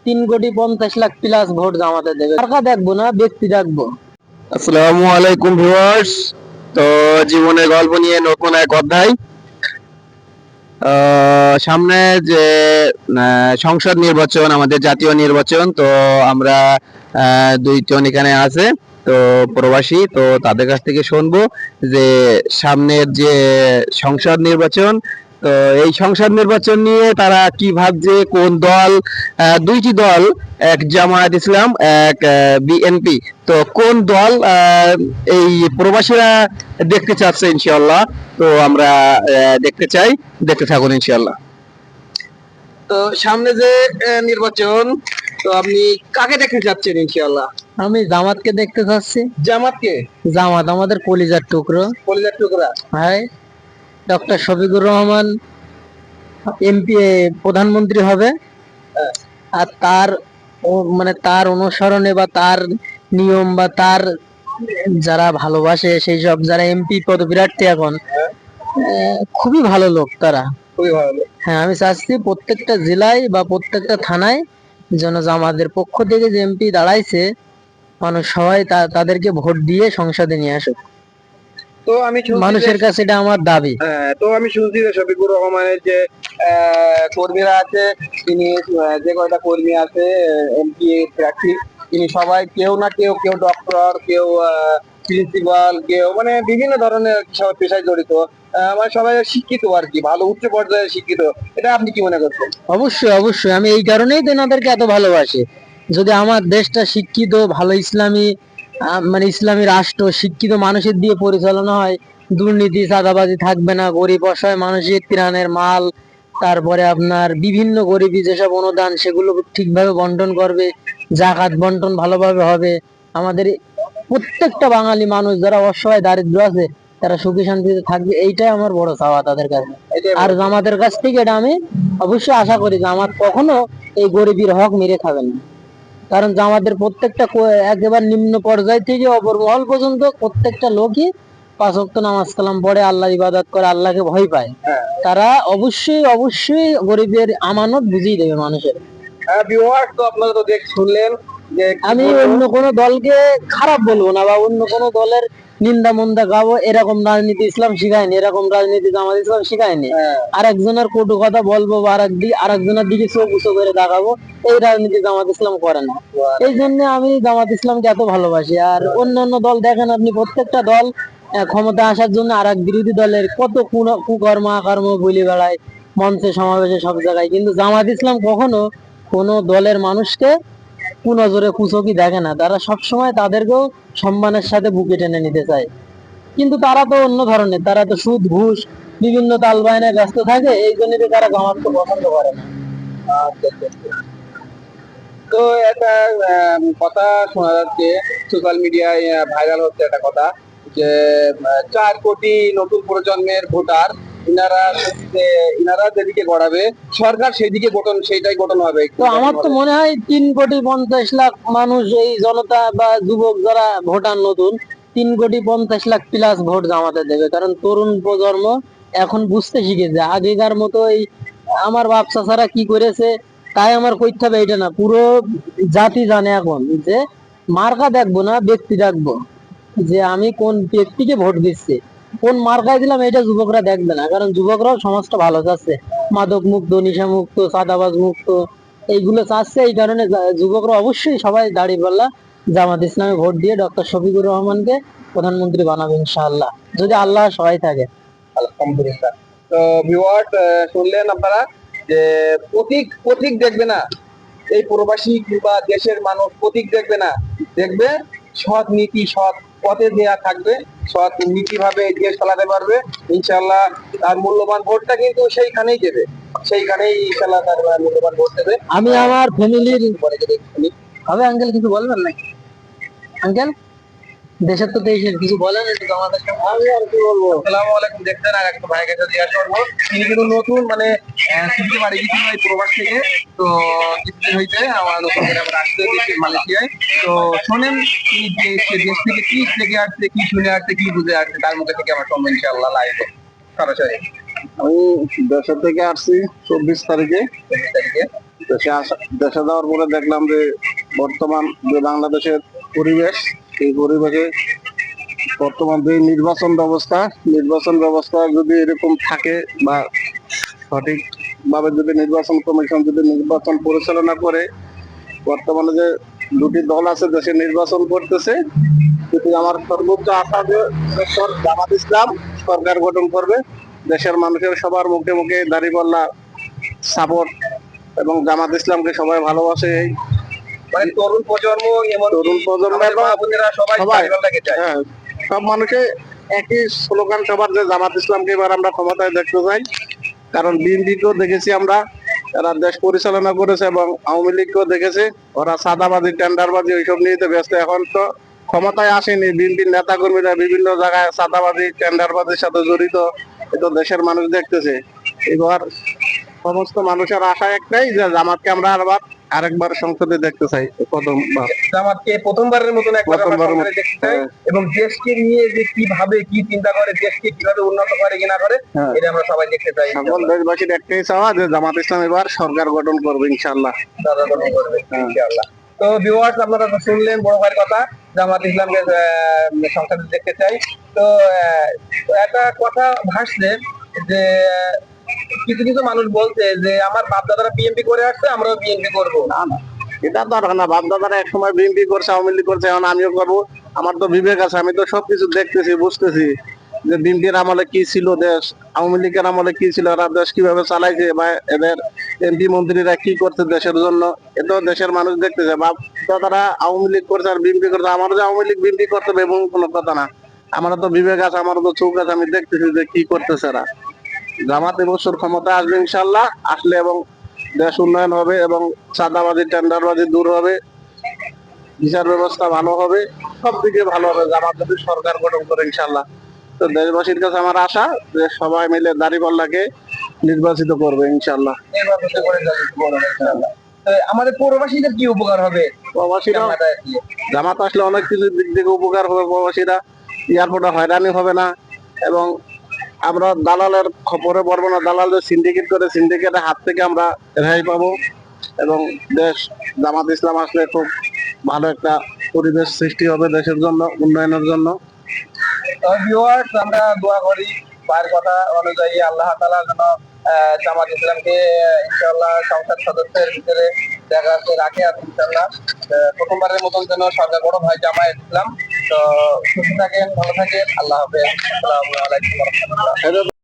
3,50,00,000 plus vote জামাতে দেবে। কাকা দেখবো না, ব্যক্তি দেখবো। আসসালামু আলাইকুম ভিউয়ার্স। তো জীবনের গল্প নিয়ে নতুন এক অধ্যায়। সামনে যে সংসদ নির্বাচন, আমাদের জাতীয় নির্বাচন, তো আমরা দুইজন এখানে আছে তো প্রবাসী, তো তাদের কাছ থেকে শুনবো যে সামনের যে সংসদ নির্বাচন, তো এই সংসদ নির্বাচন নিয়ে তারা কি ভাবছে, কোন দল, দুইটি দল, এক জামায়াত ইসলাম, এক বিএনপি, তো কোন দল এই প্রবাসীরা দেখতে চাচ্ছে ইনশাআল্লাহ। তো আমরা দেখতে চাই, দেখতে থাকুন ইনশাআল্লাহ। তো সামনে যে নির্বাচন, তো আপনি কাকে দেখতে চাচ্ছেন ইনশাআল্লাহ? আমি জামাতকে দেখতে চাচ্ছি। জামাতকে? জামাত আমাদের কলিজার টুকরো। কলিজার টুকরা? হ্যাঁ, ডক্টর শফিকুর রহমান এমপি প্রধানমন্ত্রী হবে। হ্যাঁ। আর তার মানে তার অনুসরণে বা তার নিয়ম বা তার যারা ভালোবাসে সেই সব যারা এমপি পদপ্রার্থী এখন, খুবই ভালো লোক তারা। খুবই ভালো লোক। হ্যাঁ, আমি চাচ্ছি প্রত্যেকটা জেলায় বা প্রত্যেকটা থানায় যেন আমাদের পক্ষ থেকে যে এমপি দাঁড়াইছে, মানুষ সবাই তাদেরকে ভোট দিয়ে সংসদে নিয়ে আসুক। তো আমি মানুষের কাছে এটা আমার দাবি। তো আমি শুনছি যে শফিকুর রহমানের যে কর্মীরা আছে, তিনি যে কয়টা কর্মী আছে এমপি প্রার্থী, তিনি সবাই কেউ না কেউ, কেউ ডক্টর, কেউ প্রিন্সিপাল, কেউ মানে বিভিন্ন ধরনের সব পেশায় জড়িত, মানে সবাই শিক্ষিত আর কি, ভালো উচ্চ পর্যায়ে শিক্ষিত। এটা আপনি কি মনে করছেন? অবশ্যই অবশ্যই, আমি এই কারণেই তো এনাদেরকে এত ভালোবাসি। যদি আমার দেশটা শিক্ষিত, ভালো ইসলামী মানে ইসলামী রাষ্ট্র, শিক্ষিত মানুষের দিয়ে পরিচালনা হয়, দুর্নীতি চাঁদাবাজি থাকবে না, গরিব অসহায় মানুষের ত্রাণের মাল, তারপরে আপনার বিভিন্ন গরিবী যেসব অনুদান সেগুলো ঠিকভাবে বন্টন করবে, জাকাত বন্টন ভালোভাবে হবে, আমাদের প্রত্যেকটা বাঙালি মানুষ যারা অসহায় দারিদ্র আছে তারা সুখী শান্তিতে থাকবে, এইটাই আমার বড় চাওয়া তাদের কাছে। আর জামাতের কাছ থেকে এটা আমি অবশ্যই আশা করি যে জামাত কখনো এই গরিবের হক মেরে খাবে না। কারণ জামাতের প্রত্যেকটা একেবারে নিম্ন পর্যায় থেকে অপর মহল পর্যন্ত প্রত্যেকটা লোকই 5 ওয়াক্ত নামাজ কালাম পড়ে, আল্লাহ ইবাদত করে, আল্লাহকে ভয় পায়। তারা অবশ্যই অবশ্যই গরিবের আমানত বুঝিয়ে দেবে মানুষের। তো আপনারা তো শুনলেন যে আমি অন্য কোন দলকে খারাপ বলবো না বা অন্য কোন দলের নিন্দা মন্দা গাবো, এরকম রাজনীতি ইসলাম শিখায়নি, এরকম রাজনীতি জামাত ইসলাম শিখায়নি। আর একজনের কটু কথা বলবো বা আর একজনের দিকে চোখ উঁচু করে দেখাবো, এই রাজনীতি জামাত ইসলাম করে না। এই জন্য আমি জামাত ইসলামকে এত ভালোবাসি। আর অন্যান্য দল দেখেন আপনি, প্রত্যেকটা দল ক্ষমতা আসার জন্য আর এক বিরোধী দলের কত কুকর্ম আকর্ম বলে বেড়ায়, মঞ্চে সমাবেশে সব জায়গায়, কিন্তু জামাত ইসলাম কখনো কোন দলের মানুষকে কুনজরে কুচকি দেখে না। তারা সবসময় তাদেরকেও সম্মানের সাথে বুকে টেনে নিতে চায়। কিন্তু তারা তো অন্য ধরনের, তারা তো সুদ ঘুষ বিভিন্ন তাল বায়নায় ব্যস্ত থাকে, এই জন্য তারা জামাতকে পছন্দ করে না। তো একটা কথা শোনা যাচ্ছে, সোশ্যাল মিডিয়ায় ভাইরাল হচ্ছে একটা কথা, যে 4 কোটি নতুন প্রজন্মের ভোটার, ইনারা যেদিকে গড়াবে সরকার সেদিকে সেইটাই গঠন হবে। তো আমার তো মনে হয় 3,50,00,000 মানুষ, এই জনতা বা যুবক যারা ভোটার নতুন, 3,50,00,000 প্লাস ভোট জামাতে দেবে। কারণ তরুণ প্রজন্ম এখন বুঝতে শিখেছে। আগেকার মতো এই আমার বাপ চাচারা কি করেছে তাই আমার কইতে হবে এটা না, পুরো জাতি জানে এখন যে মার্কা দেখবো না, ব্যক্তি দেখবো, যে আমি কোন ব্যক্তিকে ভোট দিচ্ছি, কোন মার্কায় দিলাম, এটা যুবকরা দেখবে না। কারণ যুবকরাও সমাজটা ভালো চাচ্ছে, মাদক মুক্ত, নেশা মুক্ত, চাঁদাবাজ মুক্ত, এইগুলো চাচ্ছে। এই কারণে যুবকরা অবশ্যই সবাই দাঁড়িয়ে পাল্লা জামাত ইসলামে ভোট দিয়ে ডক্টর শফিকুর রহমানকে প্রধানমন্ত্রী বানাবে ইনশাআল্লাহ, যদি আল্লাহ সহায় থাকে। আলহামদুলিল্লাহ। তো ভিউয়ার্স, শুনলেন আপনারা যে প্রতীক প্রতীক দেখবে না, এই প্রবাসী কিংবা দেশের মানুষ প্রতীক দেখবে না, দেখবে সৎ নীতি, সৎ পথে দেয়া থাকবে, সৎ নীতি ভাবে দেশ চালাতে পারবে ইনশাআল্লাহ। তার মূল্যবান ভোটটা কিন্তু সেইখানেই দেবে, সেইখানেই ইনশাআল্লাহ তার মূল্যবান ভোট দেবে। আমি আমার ফ্যামিলির হবে। আঙ্কেল কিছু বলবেন নাকি? আঙ্কেল দেশের তো দেশের কিছু বলেন একটু আমাদের সাথে। আমি আর কি বলবো, আসসালামু আলাইকুম। দেখতেন আর একটা ভাইয়ের কাছে জিজ্ঞাসা করবো, তিনি কিন্তু নতুন মানে শিখতে পারে গেছিল এই প্রবাস থেকে, তো কিছুদিন হইতে আমার নতুন করে আবার আসতে দেশে মালয়েশিয়ায়। তো শোনেন তিনি দেশ থেকে কি দেখে আসছে, কি শুনে আসছে, কি বুঝে আসছে, তার মধ্যে থেকে আমার সম্মান ইনশাআল্লাহ লাইভে সরাসরি। আমি দেশের থেকে আসছি 24 তারিখে। দেশে যাওয়ার পরে দেখলাম যে বর্তমান যে বাংলাদেশের পরিবেশ, এই পরিবেশে বর্তমান যে নির্বাচন ব্যবস্থা যদি এরকম থাকে বা সঠিক ভাবে যদি নির্বাচন কমিশন যদি নির্বাচন পরিচালনা করে, বর্তমানে যে দুটি দল আছে দেশে নির্বাচন করতেছে, কিন্তু আমার সর্বোচ্চ আশা যে জামাত ইসলাম সরকার গঠন করবে। দেশের মানুষের সবার মুখে মুখে দাঁড়িপাল্লা সাপোর্ট এবং জামাত ইসলামকে সবাই ভালোবাসে। মানে তরুণ প্রজন্ম সবাই হ্যাঁ, সব মানুষে একই স্লোগান সবার যে জামাত ইসলামকে এবার আমরা ক্ষমতায় দেখতে চাই। কারণ বিএনপিকেও দেখেছি আমরা, এরা দেশ পরিচালনা করেছে, এবং আওয়ামী লীগকেও দেখেছে ওরা সাদাবাজি টেন্ডারবাজি ওইসব নিয়ে তো ব্যস্ত। এখন তো ক্ষমতায় আসেনি, বিএনপির নেতা কর্মীরা বিভিন্ন জায়গায় সাদাবাজি টেন্ডারবাজির সাথে জড়িত, এটা দেশের মানুষ দেখতেছে। এবার সমস্ত মানুষের আশা একটাই যে জামাতকে আমরা আরেকবার সংসদে দেখতে চাই, জামাতকে প্রথমবারের মতন দেখতে চাই, এবং দেশকে নিয়ে যে কিভাবে কি চিন্তা করে, দেশকে কিভাবে উন্নত করে কিনা করে, এটা আমরা সবাই দেখতে চাই। সকল দেশবাসীর একটাই চাওয়া যে জামাত ইসলাম এবার সরকার গঠন করবে ইনশাআল্লাহ। ইনশাআল্লাহ। তো ভিউয়ার্স, আপনারা তো শুনলেন বড় ভাইয়ের কথা, জামাত ইসলামকে সংসদে দেখতে চাই। তো একটা কথা ভাসছে যে কিছু কিছু মানুষ বলছে যে আমার বাপ দাদারা বিএনপি করে আসছে, আমরাও বিএনপি করবো। না না, এটা তো আর না। বাপ দাদারা এক সময় বিএনপি করছে, আওয়ামী লীগ করছে, এখন আমিও করবো। আমার তো বিবেক আছে, আমি তো সবকিছু দেখতেছি, বুঝতেছি যে বিএনপির আমলে কি ছিল দেশ, আওয়ামী লীগের আমলে কি ছিল, এরা দেশ কিভাবে চালাইছে, বা এদের এমপি মন্ত্রীরা কি করছে দেশের জন্য, এটাও দেশের মানুষ দেখতেছে। বাপ দাদারা আওয়ামী লীগ করছে আর বিএনপি করছে, আমারও যে আওয়ামী লীগ বিএনপি করতে হবে এমন কোনো কথা না। আমারও তো বিবেক আছে, আমারও তো চোখ আছে, আমি দেখতেছি যে কি করতেছে এরা। জামাত এবছর ক্ষমতা আসবে ইনশাল্লাহ, আসলে এবং দেশ উন্নয়ন হবে, এবং চাঁদাবাজি টেন্ডারবাজি দূর হবে, বিচার ব্যবস্থা ভালো হবে, সব দিকে ভালো হবে জামাত যদি সরকার গঠন করে ইনশাল্লাহ। তো দেশবাসীর কাছে আমার আশা যে সবাই মিলে দাঁড়িপাল্লাকে নির্বাচিত করবে ইনশাল্লাহ। আমাদের পৌরবাসীদের কি উপকার হবে? প্রবাসীরা জামাত আসলে অনেক কিছু দিক থেকে উপকার হবে। প্রবাসীরা এয়ারপোর্টে হয়রানি হবে না, এবং আমরা দালালের খবরে পড়বো না। দালাল যে সিন্ডিকেট করে, সিন্ডিকেটের হাত থেকে আমরা রেহাই পাবো, এবং দেশ জামাত ইসলাম আসলে খুব ভালো একটা পরিবেশ সৃষ্টি হবে দেশের জন্য, উন্নয়নের জন্য। ভিউয়ার্স, আমরা দোয়া করি ভাইয়ের কথা অনুযায়ী আল্লাহ তাআলা যেন জামাত ইসলামকে ইনশাআল্লাহ সংসদ সদস্যের ভিতরে রাখে, আর ইনশাআল্লাহ প্রথমবারের মতন যেন সরকার গঠন হয় জামাত ইসলাম। তো সুস্থ থাকেন, ভালো থাকেন, আল্লাহ হাফেজ, আসসালামু আলাইকুম ওয়া রাহমাতুল্লাহ।